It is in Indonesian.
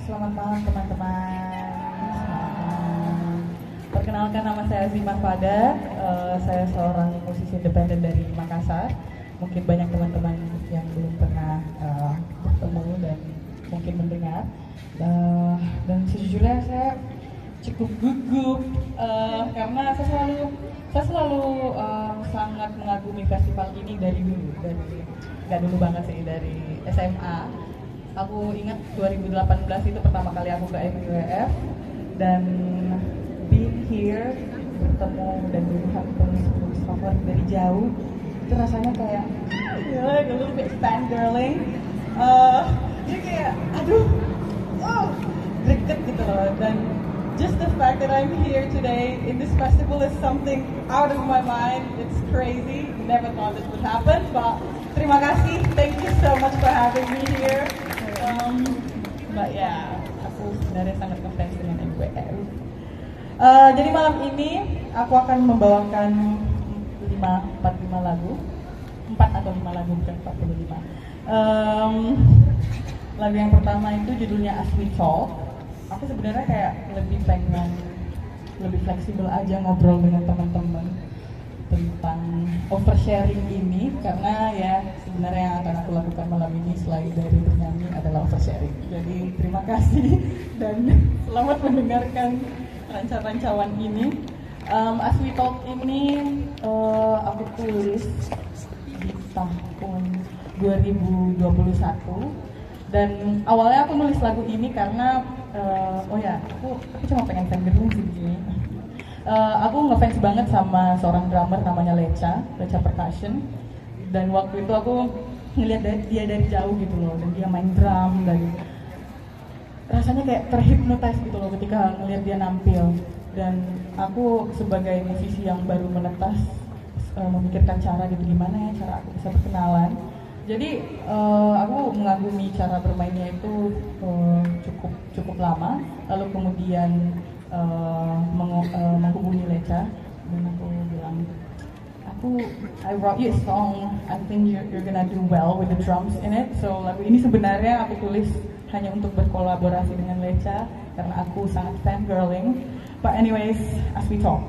Selamat malam teman-teman. Selamat malam. Perkenalkan, nama saya Zima Fada. Saya seorang musisi independen dari Makassar. Mungkin banyak teman-teman yang belum pernah bertemu dan mungkin mendengar. Dan sejujurnya saya cukup gugup karena saya selalu sangat mengagumi festival ini dari dulu, nggak dulu banget sih, dari SMA. Aku ingat 2018 itu pertama kali aku ke MUWF, dan being here, bertemu dan melihat penulis favorit dari jauh, itu rasanya kayak like a little bit fangirling. Jadi kayak aduh, deket gitu loh. Dan just the fact that I'm here today in this festival is something out of my mind. It's crazy. Never thought this would happen, but terima kasih. Thank you so much for having me here. But ya, aku sebenarnya sangat ngefans dengan MUWF. Jadi malam ini aku akan membawakan 45 lagu, 4 atau 5 lagu, bukan 45. Lagu yang pertama itu judulnya As We Talk. Aku sebenarnya kayak lebih fleksibel aja ngobrol dengan teman-teman tentang oversharing ini, karena ya sebenarnya yang akan aku lakukan malam ini selain dari bernyanyi adalah oversharing. Jadi terima kasih dan selamat mendengarkan rancangan ini. As We Talk ini aku tulis di tahun 2021, dan awalnya aku nulis lagu ini karena aku cuma pengen fangirling sih begini. Aku ngefans banget sama seorang drummer namanya Lecha Percussion, dan waktu itu aku ngeliat dia dari jauh gitu loh, dan dia main drum dan rasanya kayak terhipnotis gitu loh ketika ngeliat dia nampil. Dan aku sebagai musisi yang baru menetas memikirkan cara gitu, gimana ya cara aku bisa berkenalan. Jadi aku mengagumi cara bermainnya itu cukup lama, lalu kemudian menghubungi Lecha, dan aku bilang, I wrote you a song, I think you're gonna do well with the drums in it. So lagu ini sebenarnya aku tulis hanya untuk berkolaborasi dengan Lecha karena aku sangat fangirling. But anyways, As We Talk.